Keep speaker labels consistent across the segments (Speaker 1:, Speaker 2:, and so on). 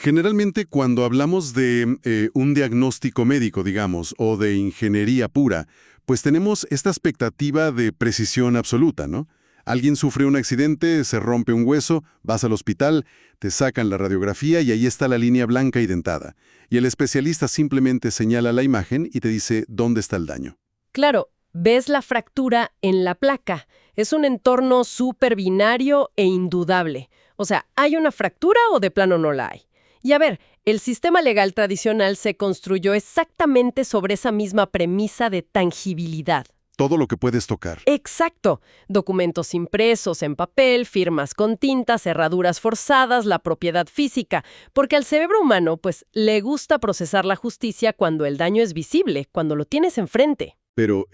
Speaker 1: Generalmente cuando hablamos de un diagnóstico médico, digamos, o de ingeniería pura, pues tenemos esta expectativa de precisión absoluta, ¿no? Alguien sufre un accidente, se rompe un hueso, vas al hospital, te sacan la radiografía y ahí está la línea blanca y dentada. Y el especialista simplemente señala la imagen y te dice dónde está el daño.
Speaker 2: Claro, ves la fractura en la placa. Es un entorno súper binario e indudable. O sea, ¿hay una fractura o de plano no la hay? Y a ver, el sistema legal tradicional se construyó exactamente sobre esa misma premisa de tangibilidad.
Speaker 1: Todo lo que puedes tocar.
Speaker 2: Exacto. Documentos impresos en papel, firmas con tinta, cerraduras forzadas, la propiedad física. Porque al cerebro humano, pues, le gusta procesar la justicia cuando el daño es visible, cuando lo tienes enfrente.
Speaker 1: Pero,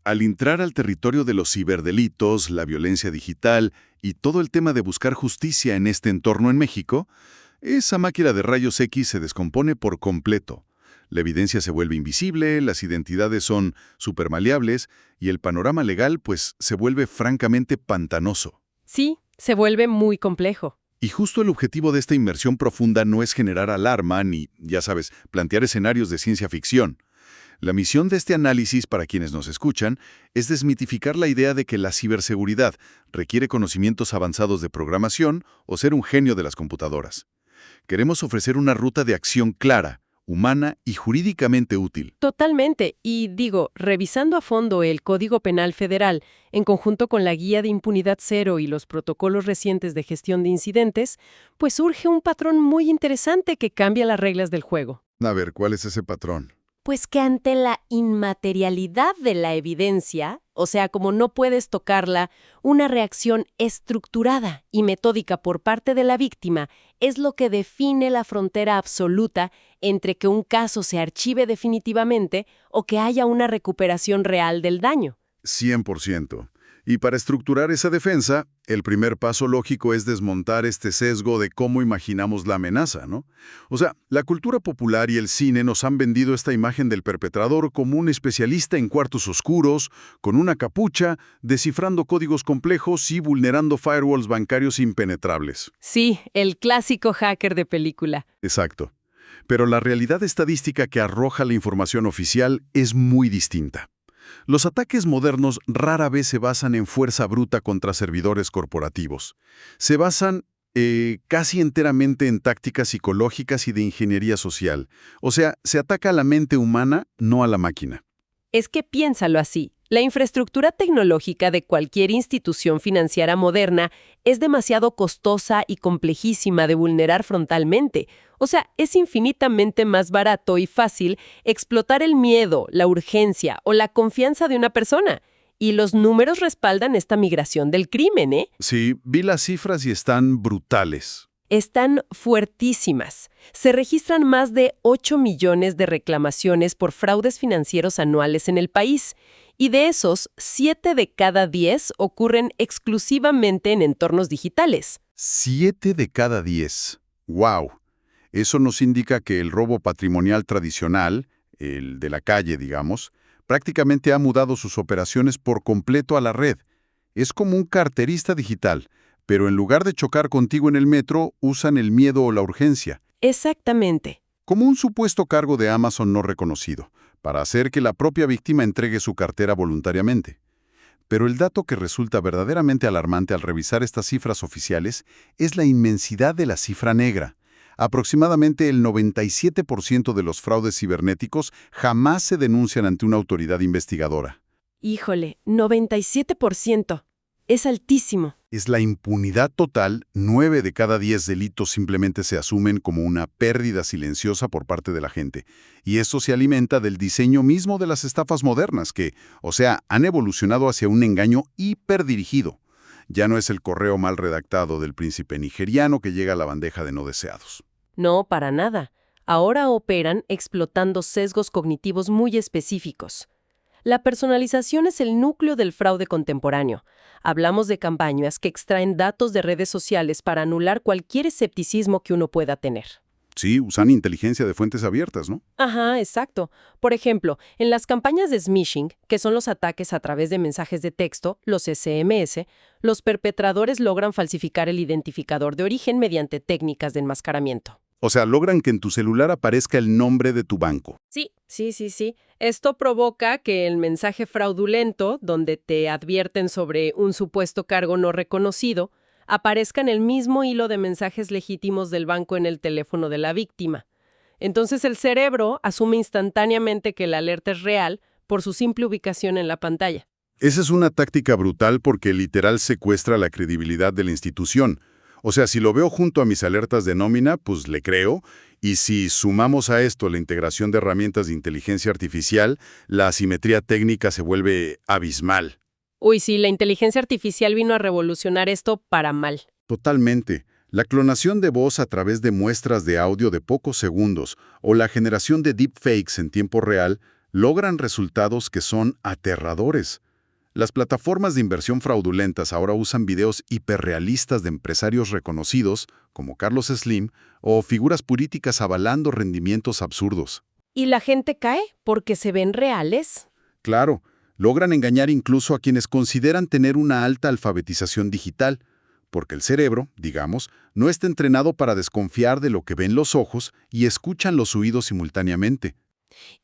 Speaker 1: al entrar al territorio de los ciberdelitos, la violencia digital y todo el tema de buscar justicia en este entorno en México, esa máquina de rayos X se descompone por completo. La evidencia se vuelve invisible, las identidades son supermaleables y el panorama legal, pues, se vuelve francamente pantanoso.
Speaker 2: Sí, se vuelve muy complejo.
Speaker 1: Y justo el objetivo de esta inmersión profunda no es generar alarma ni, ya sabes, plantear escenarios de ciencia ficción. La misión de este análisis, para quienes nos escuchan, es desmitificar la idea de que la ciberseguridad requiere conocimientos avanzados de programación o ser un genio de las computadoras. Queremos ofrecer una ruta de acción clara, humana y jurídicamente útil.
Speaker 2: Totalmente. Y digo, revisando a fondo el Código Penal Federal, en conjunto con la Guía de Impunidad Cero y los protocolos recientes de gestión de incidentes, pues surge un patrón muy interesante que cambia las reglas del juego.
Speaker 1: A ver, ¿cuál es ese patrón?
Speaker 2: Pues que ante la inmaterialidad de la evidencia, o sea, como no puedes tocarla, una reacción estructurada y metódica por parte de la víctima es lo que define la frontera absoluta entre que un caso se archive definitivamente o que haya una recuperación real del daño.
Speaker 1: 100%. Y para estructurar esa defensa, el primer paso lógico es desmontar este sesgo de cómo imaginamos la amenaza, ¿no? O sea, la cultura popular y el cine nos han vendido esta imagen del perpetrador como un especialista en cuartos oscuros, con una capucha, descifrando códigos complejos y vulnerando firewalls bancarios impenetrables.
Speaker 2: Sí, el clásico hacker de película.
Speaker 1: Exacto. Pero la realidad estadística que arroja la información oficial es muy distinta. Los ataques modernos rara vez se basan en fuerza bruta contra servidores corporativos. Se basan casi enteramente en tácticas psicológicas y de ingeniería social. O sea, se ataca a la mente humana, no a la máquina.
Speaker 2: Es que piénsalo así. La infraestructura tecnológica de cualquier institución financiera moderna es demasiado costosa y complejísima de vulnerar frontalmente. O sea, es infinitamente más barato y fácil explotar el miedo, la urgencia o la confianza de una persona. Y los números respaldan esta migración del crimen, ¿eh?
Speaker 1: Sí, vi las cifras y están brutales.
Speaker 2: Están fuertísimas. Se registran más de 8 millones de reclamaciones por fraudes financieros anuales en el país. Y de esos, 7 de cada 10 ocurren exclusivamente en entornos digitales.
Speaker 1: 7 de cada 10. ¡Wow! Eso nos indica que el robo patrimonial tradicional, el de la calle, digamos, prácticamente ha mudado sus operaciones por completo a la red. Es como un carterista digital, pero en lugar de chocar contigo en el metro, usan el miedo o la urgencia.
Speaker 2: Exactamente.
Speaker 1: Como un supuesto cargo de Amazon no reconocido, para hacer que la propia víctima entregue su cartera voluntariamente. Pero el dato que resulta verdaderamente alarmante al revisar estas cifras oficiales es la inmensidad de la cifra negra. Aproximadamente el 97% de los fraudes cibernéticos jamás se denuncian ante una autoridad investigadora.
Speaker 2: Híjole, 97%. Es altísimo.
Speaker 1: Es la impunidad total. 9 de cada 10 delitos simplemente se asumen como una pérdida silenciosa por parte de la gente. Y esto se alimenta del diseño mismo de las estafas modernas que, o sea, han evolucionado hacia un engaño hiperdirigido. Ya no es el correo mal redactado del príncipe nigeriano que llega a la bandeja de no deseados.
Speaker 2: No, para nada. Ahora operan explotando sesgos cognitivos muy específicos. La personalización es el núcleo del fraude contemporáneo. Hablamos de campañas que extraen datos de redes sociales para anular cualquier escepticismo que uno pueda tener.
Speaker 1: Sí, usan inteligencia de fuentes abiertas, ¿no?
Speaker 2: Ajá, exacto. Por ejemplo, en las campañas de smishing, que son los ataques a través de mensajes de texto, los SMS, los perpetradores logran falsificar el identificador de origen mediante técnicas de enmascaramiento.
Speaker 1: O sea, logran que en tu celular aparezca el nombre de tu banco.
Speaker 2: Sí. Esto provoca que el mensaje fraudulento, donde te advierten sobre un supuesto cargo no reconocido, aparezca en el mismo hilo de mensajes legítimos del banco en el teléfono de la víctima. Entonces el cerebro asume instantáneamente que la alerta es real por su simple ubicación en la pantalla.
Speaker 1: Esa es una táctica brutal porque literal secuestra la credibilidad de la institución. O sea, si lo veo junto a mis alertas de nómina, pues le creo. Y si sumamos a esto la integración de herramientas de inteligencia artificial, la asimetría técnica se vuelve abismal.
Speaker 2: Uy, sí, la inteligencia artificial vino a revolucionar esto para mal.
Speaker 1: Totalmente. La clonación de voz a través de muestras de audio de pocos segundos o la generación de deepfakes en tiempo real logran resultados que son aterradores. Las plataformas de inversión fraudulentas ahora usan videos hiperrealistas de empresarios reconocidos, como Carlos Slim, o figuras políticas avalando rendimientos absurdos.
Speaker 2: ¿Y la gente cae porque se ven reales?
Speaker 1: Claro, logran engañar incluso a quienes consideran tener una alta alfabetización digital, porque el cerebro, digamos, no está entrenado para desconfiar de lo que ven los ojos y escuchan los oídos simultáneamente.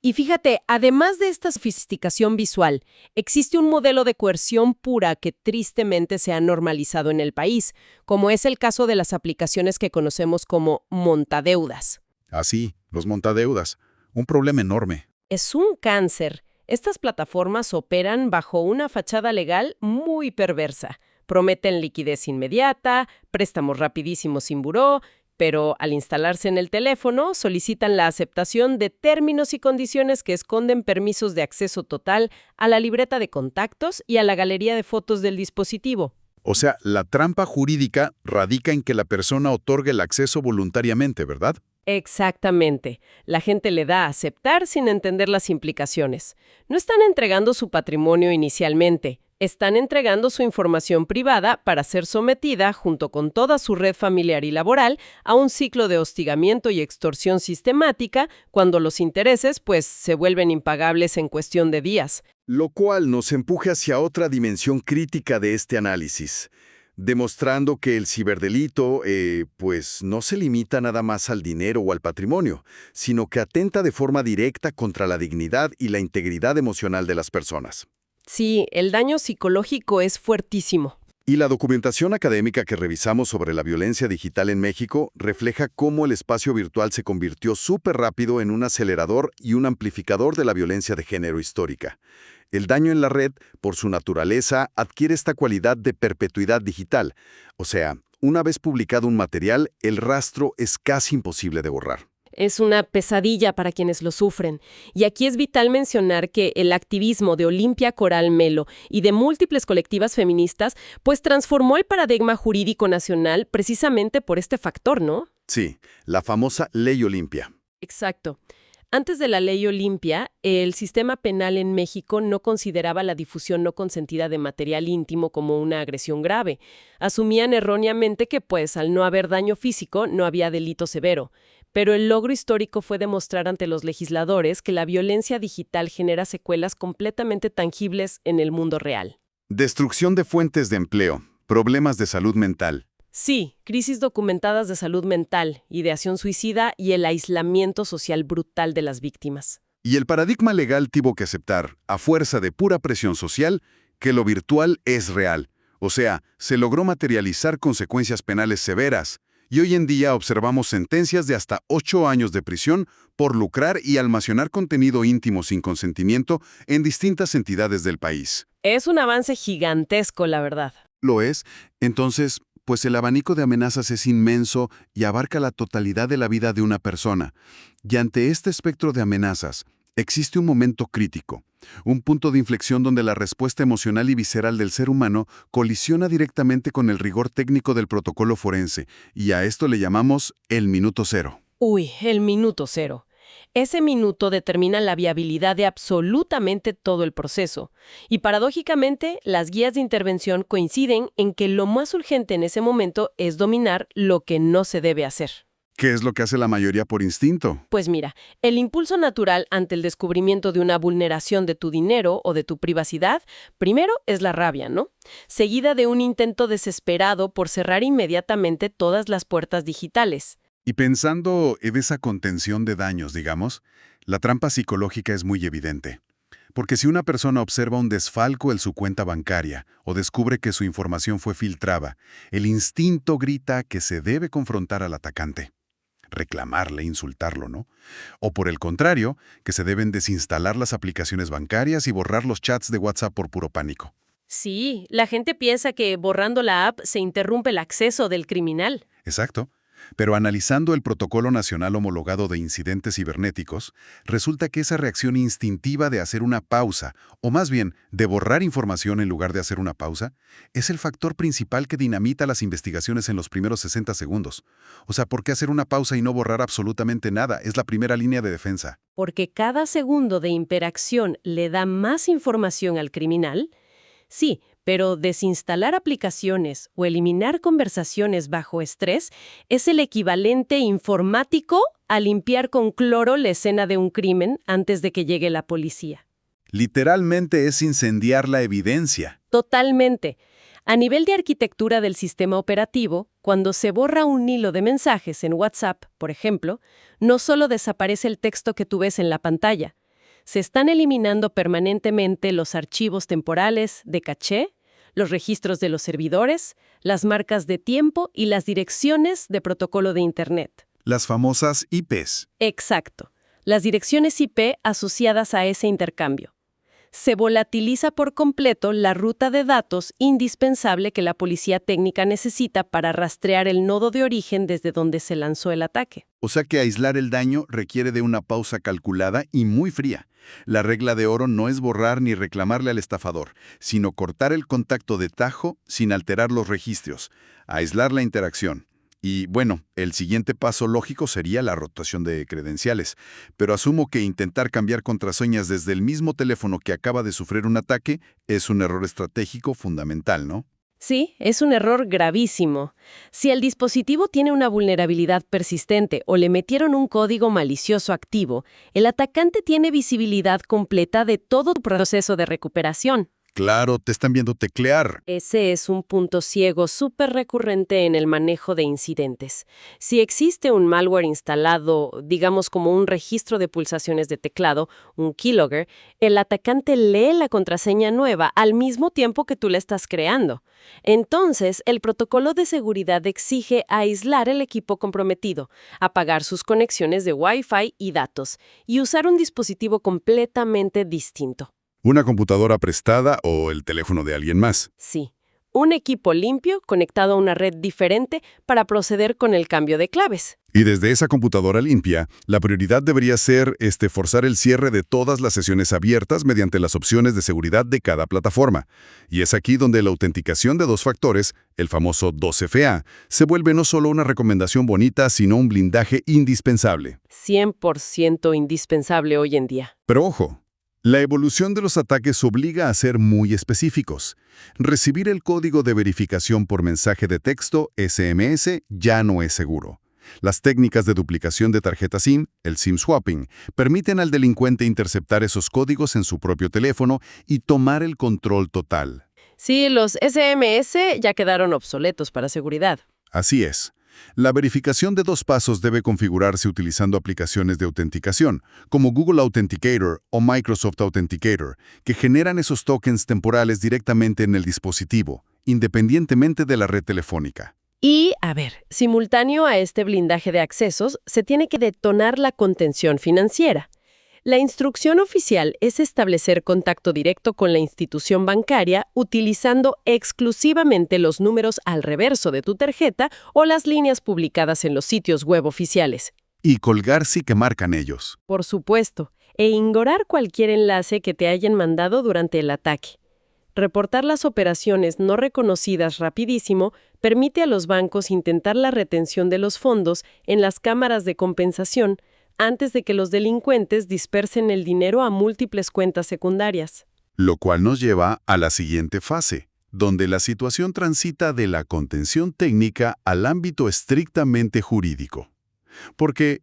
Speaker 2: Y fíjate, además de esta sofisticación visual, existe un modelo de coerción pura que tristemente se ha normalizado en el país, como es el caso de las aplicaciones que conocemos como montadeudas.
Speaker 1: Así, los montadeudas, un problema enorme.
Speaker 2: Es un cáncer. Estas plataformas operan bajo una fachada legal muy perversa. Prometen liquidez inmediata, préstamos rapidísimos sin buró, pero al instalarse en el teléfono solicitan la aceptación de términos y condiciones que esconden permisos de acceso total a la libreta de contactos y a la galería de fotos del dispositivo.
Speaker 1: O sea, la trampa jurídica radica en que la persona otorgue el acceso voluntariamente, ¿verdad?
Speaker 2: Exactamente. La gente le da a aceptar sin entender las implicaciones. No están entregando su patrimonio inicialmente. Están entregando su información privada para ser sometida, junto con toda su red familiar y laboral, a un ciclo de hostigamiento y extorsión sistemática, cuando los intereses, pues, se vuelven impagables en cuestión de días.
Speaker 3: Lo cual nos empuje hacia otra dimensión crítica de este análisis, demostrando que el ciberdelito, pues, no se limita nada más al dinero o al patrimonio, sino que atenta de forma directa contra la dignidad y la integridad emocional de las personas.
Speaker 2: Sí, el daño psicológico es fuertísimo.
Speaker 3: Y la documentación académica que revisamos sobre la violencia digital en México refleja cómo el espacio virtual se convirtió súper rápido en un acelerador y un amplificador de la violencia de género histórica. El daño en la red, por su naturaleza, adquiere esta cualidad de perpetuidad digital. O sea, una vez publicado un material, el rastro es casi imposible de borrar.
Speaker 2: Es una pesadilla para quienes lo sufren. Y aquí es vital mencionar que el activismo de Olimpia Coral Melo y de múltiples colectivas feministas, pues transformó el paradigma jurídico nacional precisamente por este factor, ¿no?
Speaker 3: Sí, la famosa Ley Olimpia.
Speaker 2: Exacto. Antes de la Ley Olimpia, el sistema penal en México no consideraba la difusión no consentida de material íntimo como una agresión grave. Asumían erróneamente que, pues, al no haber daño físico, no había delito severo. Pero el logro histórico fue demostrar ante los legisladores que la violencia digital genera secuelas completamente tangibles en el mundo real.
Speaker 1: Destrucción de fuentes de empleo, problemas de salud mental.
Speaker 2: Sí, crisis documentadas de salud mental, ideación suicida y el aislamiento social brutal de las víctimas.
Speaker 1: Y el paradigma legal tuvo que aceptar, a fuerza de pura presión social, que lo virtual es real. O sea, se logró materializar consecuencias penales severas. Y hoy en día observamos sentencias de hasta 8 años de prisión por lucrar y almacenar contenido íntimo sin consentimiento en distintas entidades del país.
Speaker 2: Es un avance gigantesco, la verdad.
Speaker 1: ¿Lo es? Entonces, pues el abanico de amenazas es inmenso y abarca la totalidad de la vida de una persona. Y ante este espectro de amenazas, existe un momento crítico, un punto de inflexión donde la respuesta emocional y visceral del ser humano colisiona directamente con el rigor técnico del protocolo forense, y a esto le llamamos el minuto cero.
Speaker 2: Uy, el minuto cero. Ese minuto determina la viabilidad de absolutamente todo el proceso. Y paradójicamente, las guías de intervención coinciden en que lo más urgente en ese momento es dominar lo que no se debe hacer.
Speaker 1: ¿Qué es lo que hace la mayoría por instinto?
Speaker 2: Pues mira, el impulso natural ante el descubrimiento de una vulneración de tu dinero o de tu privacidad, primero es la rabia, ¿no? Seguida de un intento desesperado por cerrar inmediatamente todas las puertas digitales.
Speaker 1: Y pensando en esa contención de daños, digamos, la trampa psicológica es muy evidente. Porque si una persona observa un desfalco en su cuenta bancaria o descubre que su información fue filtrada, el instinto grita que se debe confrontar al atacante. Reclamarle, insultarlo, ¿no? O por el contrario, que se deben desinstalar las aplicaciones bancarias y borrar los chats de WhatsApp por puro pánico.
Speaker 2: Sí, la gente piensa que borrando la app se interrumpe el acceso del criminal.
Speaker 1: Exacto. Pero analizando el Protocolo Nacional Homologado de Incidentes Cibernéticos, resulta que esa reacción instintiva de hacer una pausa, o más bien, de borrar información en lugar de hacer una pausa, es el factor principal que dinamita las investigaciones en los primeros 60 segundos. O sea, ¿por qué hacer una pausa y no borrar absolutamente nada? Es la primera línea de defensa.
Speaker 2: Porque cada segundo de interacción le da más información al criminal. Sí, pero desinstalar aplicaciones o eliminar conversaciones bajo estrés es el equivalente informático a limpiar con cloro la escena de un crimen antes de que llegue la policía.
Speaker 1: Literalmente es incendiar la evidencia.
Speaker 2: Totalmente. A nivel de arquitectura del sistema operativo, cuando se borra un hilo de mensajes en WhatsApp, por ejemplo, no solo desaparece el texto que tú ves en la pantalla. Se están eliminando permanentemente los archivos temporales de caché, los registros de los servidores, las marcas de tiempo y las direcciones de protocolo de Internet.
Speaker 1: Las famosas IPs.
Speaker 2: Exacto. Las direcciones IP asociadas a ese intercambio. Se volatiliza por completo la ruta de datos indispensable que la policía técnica necesita para rastrear el nodo de origen desde donde se lanzó el ataque.
Speaker 1: O sea que aislar el daño requiere de una pausa calculada y muy fría. La regla de oro no es borrar ni reclamarle al estafador, sino cortar el contacto de tajo sin alterar los registros, aislar la interacción. Y bueno, el siguiente paso lógico sería la rotación de credenciales, pero asumo que intentar cambiar contraseñas desde el mismo teléfono que acaba de sufrir un ataque es un error estratégico fundamental, ¿no?
Speaker 2: Sí, es un error gravísimo. Si el dispositivo tiene una vulnerabilidad persistente o le metieron un código malicioso activo, el atacante tiene visibilidad completa de todo tu proceso de recuperación.
Speaker 1: Claro, te están viendo teclear.
Speaker 2: Ese es un punto ciego súper recurrente en el manejo de incidentes. Si existe un malware instalado, digamos como un registro de pulsaciones de teclado, un keylogger, el atacante lee la contraseña nueva al mismo tiempo que tú la estás creando. Entonces, el protocolo de seguridad exige aislar el equipo comprometido, apagar sus conexiones de Wi-Fi y datos, y usar un dispositivo completamente distinto.
Speaker 1: Una computadora prestada o el teléfono de alguien más.
Speaker 2: Sí, un equipo limpio conectado a una red diferente para proceder con el cambio de claves.
Speaker 1: Y desde esa computadora limpia, la prioridad debería ser forzar el cierre de todas las sesiones abiertas mediante las opciones de seguridad de cada plataforma. Y es aquí donde la autenticación de dos factores, el famoso 2FA, se vuelve no solo una recomendación bonita, sino un blindaje indispensable.
Speaker 2: 100% indispensable hoy en día.
Speaker 1: Pero ojo, la evolución de los ataques obliga a ser muy específicos. Recibir el código de verificación por mensaje de texto, SMS, ya no es seguro. Las técnicas de duplicación de tarjeta SIM, el SIM swapping, permiten al delincuente interceptar esos códigos en su propio teléfono y tomar el control total.
Speaker 2: Sí, los SMS ya quedaron obsoletos para seguridad.
Speaker 1: Así es. La verificación de dos pasos debe configurarse utilizando aplicaciones de autenticación, como Google Authenticator o Microsoft Authenticator, que generan esos tokens temporales directamente en el dispositivo, independientemente de la red telefónica.
Speaker 2: Y, simultáneo a este blindaje de accesos, se tiene que detonar la contención financiera. La instrucción oficial es establecer contacto directo con la institución bancaria utilizando exclusivamente los números al reverso de tu tarjeta o las líneas publicadas en los sitios web oficiales.
Speaker 1: Y colgar sí que marcan ellos.
Speaker 2: Por supuesto, e ignorar cualquier enlace que te hayan mandado durante el ataque. Reportar las operaciones no reconocidas rapidísimo permite a los bancos intentar la retención de los fondos en las cámaras de compensación antes de que los delincuentes dispersen el dinero a múltiples cuentas secundarias.
Speaker 1: Lo cual nos lleva a la siguiente fase, donde la situación transita de la contención técnica al ámbito estrictamente jurídico. Porque,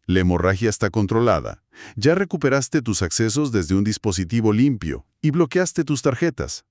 Speaker 1: la hemorragia está controlada. Ya recuperaste tus accesos desde un dispositivo limpio y bloqueaste tus tarjetas.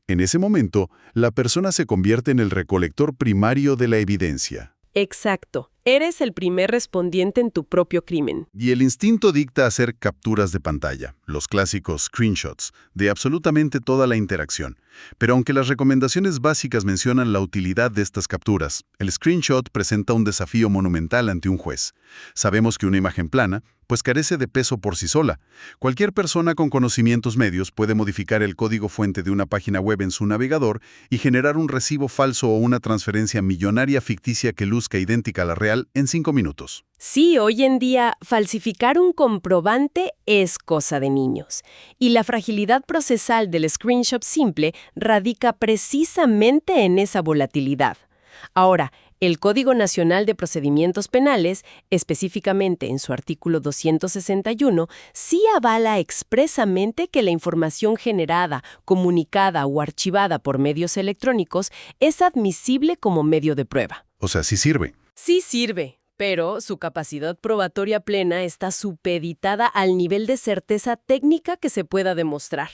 Speaker 1: En ese momento, la persona se convierte en el recolector primario de la evidencia.
Speaker 2: Exacto. Eres el primer respondiente en tu propio crimen.
Speaker 1: Y el instinto dicta hacer capturas de pantalla, los clásicos screenshots, de absolutamente toda la interacción. Pero aunque las recomendaciones básicas mencionan la utilidad de estas capturas, el screenshot presenta un desafío monumental ante un juez. Sabemos que una imagen plana, pues carece de peso por sí sola. Cualquier persona con conocimientos medios puede modificar el código fuente de una página web en su navegador y generar un recibo falso o una transferencia millonaria ficticia que luzca idéntica a la real en 5 minutos.
Speaker 2: Sí, hoy en día falsificar un comprobante es cosa de niños. Y la fragilidad procesal del screenshot simple radica precisamente en esa volatilidad. Ahora, el Código Nacional de Procedimientos Penales, específicamente en su artículo 261, sí avala expresamente que la información generada, comunicada o archivada por medios electrónicos es admisible como medio de prueba.
Speaker 1: O sea, sí sirve.
Speaker 2: Sí sirve, pero su capacidad probatoria plena está supeditada al nivel de certeza técnica que se pueda demostrar.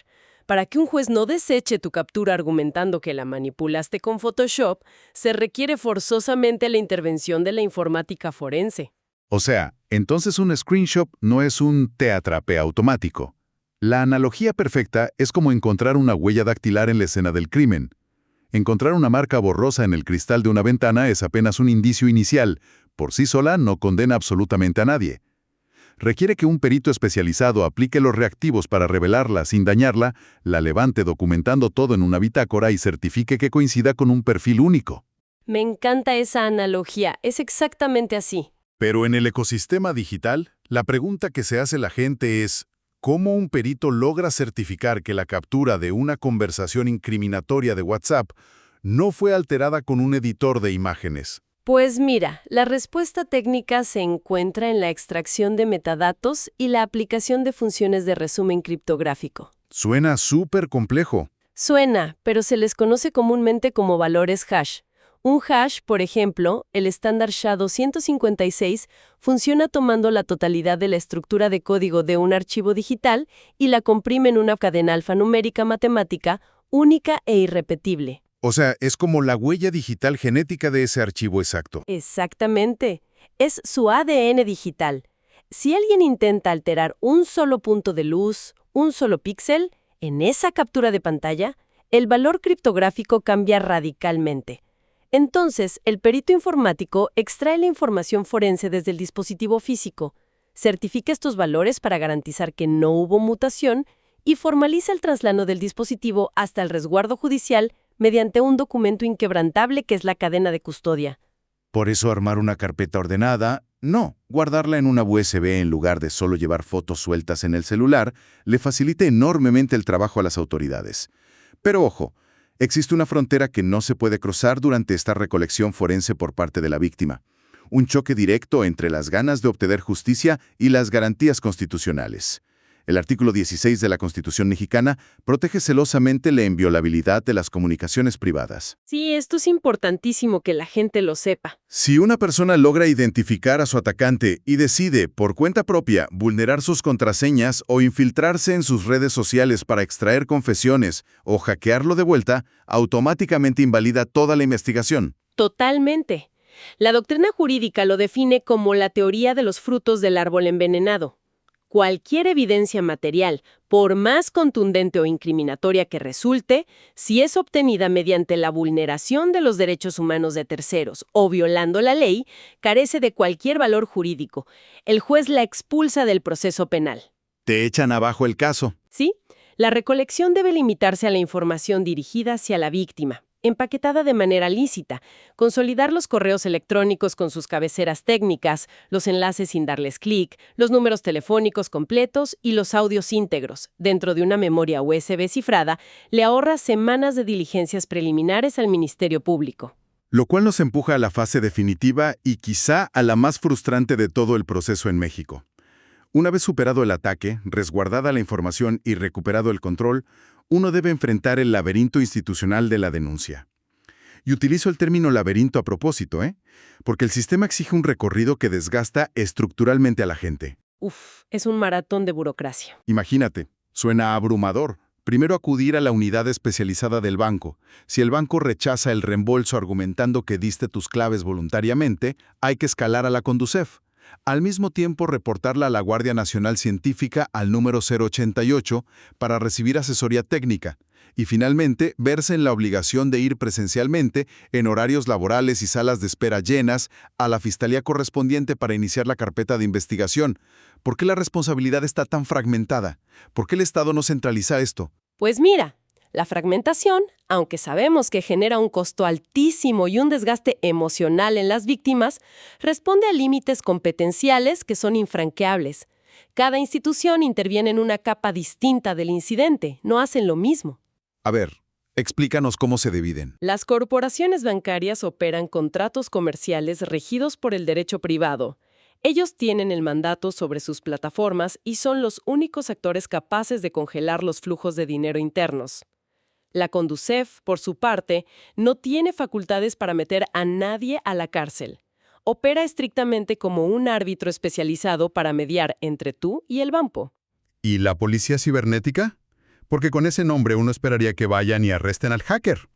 Speaker 2: Para que un juez no deseche tu captura argumentando que la manipulaste con Photoshop, se requiere forzosamente la intervención de la informática forense.
Speaker 1: O sea, entonces un screenshot no es un te atrapé automático. La analogía perfecta es como encontrar una huella dactilar en la escena del crimen. Encontrar una marca borrosa en el cristal de una ventana es apenas un indicio inicial. Por sí sola no condena absolutamente a nadie. Requiere que un perito especializado aplique los reactivos para revelarla sin dañarla, la levante documentando todo en una bitácora y certifique que coincida con un perfil único.
Speaker 2: Me encanta esa analogía, es exactamente así.
Speaker 1: Pero en el ecosistema digital, la pregunta que se hace la gente es, ¿cómo un perito logra certificar que la captura de una conversación incriminatoria de WhatsApp no fue alterada con un editor de imágenes?
Speaker 2: Pues mira, la respuesta técnica se encuentra en la extracción de metadatos y la aplicación de funciones de resumen criptográfico.
Speaker 1: Suena súper complejo.
Speaker 2: Suena, pero se les conoce comúnmente como valores hash. Un hash, por ejemplo, el estándar SHA-256, funciona tomando la totalidad de la estructura de código de un archivo digital y la comprime en una cadena alfanumérica matemática única e irrepetible.
Speaker 1: O sea, es como la huella digital genética de ese archivo exacto.
Speaker 2: Exactamente. Es su ADN digital. Si alguien intenta alterar un solo punto de luz, un solo píxel, en esa captura de pantalla, el valor criptográfico cambia radicalmente. Entonces, el perito informático extrae la información forense desde el dispositivo físico, certifica estos valores para garantizar que no hubo mutación y formaliza el traslado del dispositivo hasta el resguardo judicial mediante un documento inquebrantable que es la cadena de custodia.
Speaker 1: Por eso armar una carpeta ordenada, no, guardarla en una USB en lugar de solo llevar fotos sueltas en el celular, le facilita enormemente el trabajo a las autoridades. Pero ojo, existe una frontera que no se puede cruzar durante esta recolección forense por parte de la víctima. Un choque directo entre las ganas de obtener justicia y las garantías constitucionales. El artículo 16 de la Constitución mexicana protege celosamente la inviolabilidad de las comunicaciones privadas.
Speaker 2: Sí, esto es importantísimo que la gente lo sepa.
Speaker 1: Si una persona logra identificar a su atacante y decide, por cuenta propia, vulnerar sus contraseñas o infiltrarse en sus redes sociales para extraer confesiones o hackearlo de vuelta, automáticamente invalida toda la investigación.
Speaker 2: Totalmente. La doctrina jurídica lo define como la teoría de los frutos del árbol envenenado. Cualquier evidencia material, por más contundente o incriminatoria que resulte, si es obtenida mediante la vulneración de los derechos humanos de terceros o violando la ley, carece de cualquier valor jurídico. El juez la expulsa del proceso penal.
Speaker 1: Te echan abajo el caso.
Speaker 2: ¿Sí? La recolección debe limitarse a la información dirigida hacia la víctima, empaquetada de manera lícita, consolidar los correos electrónicos con sus cabeceras técnicas, los enlaces sin darles clic, los números telefónicos completos y los audios íntegros, dentro de una memoria USB cifrada, le ahorra semanas de diligencias preliminares al Ministerio Público.
Speaker 1: Lo cual nos empuja a la fase definitiva y quizá a la más frustrante de todo el proceso en México. Una vez superado el ataque, resguardada la información y recuperado el control, uno debe enfrentar el laberinto institucional de la denuncia. Y utilizo el término laberinto a propósito, porque el sistema exige un recorrido que desgasta estructuralmente a la gente.
Speaker 2: Es un maratón de burocracia.
Speaker 1: Imagínate, suena abrumador, Primero acudir a la unidad especializada del banco. Si el banco rechaza el reembolso argumentando que diste tus claves voluntariamente, hay que escalar a la Conducef. Al mismo tiempo, reportarla a la Guardia Nacional Científica al número 088 para recibir asesoría técnica. Y finalmente, verse en la obligación de ir presencialmente, en horarios laborales y salas de espera llenas, a la fiscalía correspondiente para iniciar la carpeta de investigación. ¿Por qué la responsabilidad está tan fragmentada? ¿Por qué el Estado no centraliza esto?
Speaker 2: Pues mira, la fragmentación, aunque sabemos que genera un costo altísimo y un desgaste emocional en las víctimas, responde a límites competenciales que son infranqueables. Cada institución interviene en una capa distinta del incidente, no hacen lo mismo.
Speaker 1: A ver, explícanos cómo se dividen.
Speaker 2: Las corporaciones bancarias operan contratos comerciales regidos por el derecho privado. Ellos tienen el mandato sobre sus plataformas y son los únicos actores capaces de congelar los flujos de dinero internos. La Conducef, por su parte, no tiene facultades para meter a nadie a la cárcel. Opera estrictamente como un árbitro especializado para mediar entre tú y el banco.
Speaker 4: ¿Y la policía cibernética? Porque con ese nombre uno esperaría que vayan y arresten al hacker.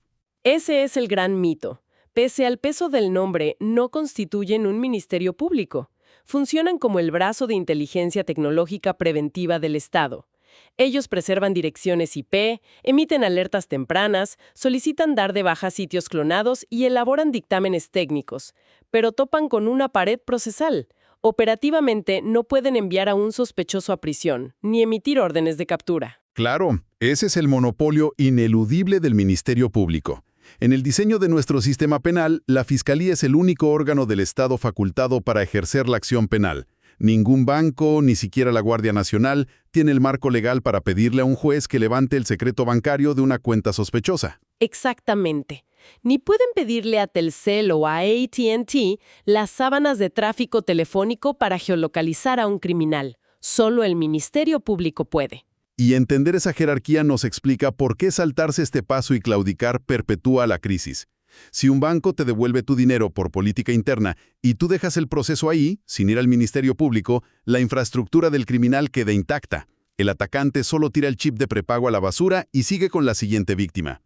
Speaker 2: Ese es el gran mito. Pese al peso del nombre, no constituyen un ministerio público. Funcionan como el brazo de inteligencia tecnológica preventiva del Estado. Ellos preservan direcciones IP, emiten alertas tempranas, solicitan dar de baja sitios clonados y elaboran dictámenes técnicos, pero topan con una pared procesal. Operativamente no pueden enviar a un sospechoso a prisión, ni emitir órdenes de captura.
Speaker 4: Claro, ese es el monopolio ineludible del Ministerio Público. En el diseño de nuestro sistema penal, la Fiscalía es el único órgano del Estado facultado para ejercer la acción penal. Ningún banco, ni siquiera la Guardia Nacional, tiene el marco legal para pedirle a un juez que levante el secreto bancario de una cuenta sospechosa.
Speaker 2: Exactamente. Ni pueden pedirle a Telcel o a AT&T las sábanas de tráfico telefónico para geolocalizar a un criminal. Solo el Ministerio Público puede.
Speaker 4: Y entender esa jerarquía nos explica por qué saltarse este paso y claudicar perpetúa la crisis. Si un banco te devuelve tu dinero por política interna y tú dejas el proceso ahí, sin ir al Ministerio Público, la infraestructura del criminal queda intacta. El atacante solo tira el chip de prepago a la basura y sigue con la siguiente víctima.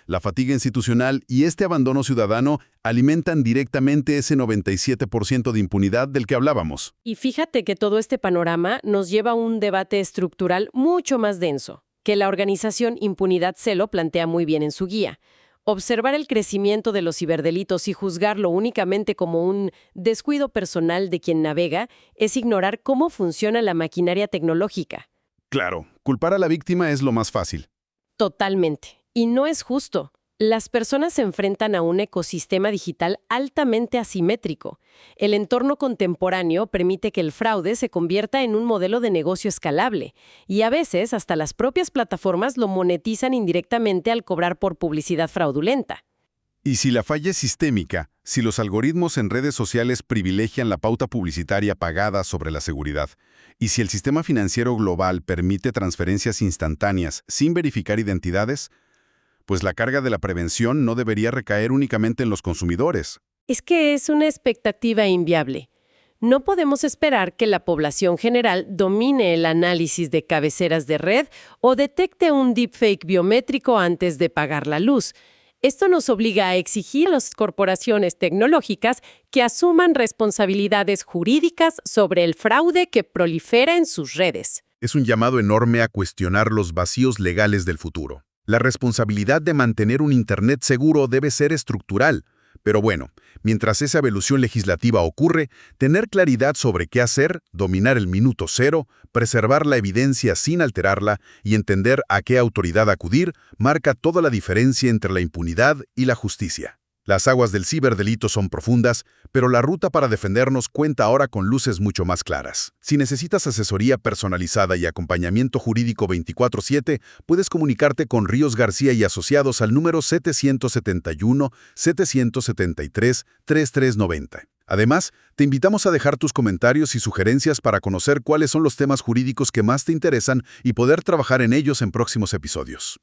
Speaker 4: La fatiga institucional y este abandono ciudadano alimentan directamente ese 97% de impunidad del que hablábamos.
Speaker 2: Y fíjate que todo este panorama nos lleva a un debate estructural mucho más denso, que la organización Impunidad Celo plantea muy bien en su guía. Observar el crecimiento de los ciberdelitos y juzgarlo únicamente como un descuido personal de quien navega es ignorar cómo funciona la maquinaria tecnológica.
Speaker 4: Claro, culpar a la víctima es lo más fácil.
Speaker 2: Totalmente. Y no es justo. Las personas se enfrentan a un ecosistema digital altamente asimétrico. El entorno contemporáneo permite que el fraude se convierta en un modelo de negocio escalable, y a veces hasta las propias plataformas lo monetizan indirectamente al cobrar por publicidad fraudulenta.
Speaker 1: Y si la falla es sistémica, si los algoritmos en redes sociales privilegian la pauta publicitaria pagada sobre la seguridad, y si el sistema financiero global permite transferencias instantáneas sin verificar identidades, pues la carga de la prevención no debería recaer únicamente en los consumidores.
Speaker 2: Es que es una expectativa inviable. No podemos esperar que la población general domine el análisis de cabeceras de red o detecte un deepfake biométrico antes de pagar la luz. Esto nos obliga a exigir a las corporaciones tecnológicas que asuman responsabilidades jurídicas sobre el fraude que prolifera en sus redes.
Speaker 1: Es un llamado enorme a cuestionar los vacíos legales del futuro. La responsabilidad de mantener un Internet seguro debe ser estructural. Pero bueno, mientras esa evolución legislativa ocurre, tener claridad sobre qué hacer, dominar el minuto cero, preservar la evidencia sin alterarla y entender a qué autoridad acudir, marca toda la diferencia entre la impunidad y la justicia. Las aguas del ciberdelito son profundas, pero la ruta para defendernos cuenta ahora con luces mucho más claras. Si necesitas asesoría personalizada y acompañamiento jurídico 24/7, puedes comunicarte con Ríos García y Asociados al número 771-773-3390. Además, te invitamos a dejar tus comentarios y sugerencias para conocer cuáles son los temas jurídicos que más te interesan y poder trabajar en ellos en próximos episodios.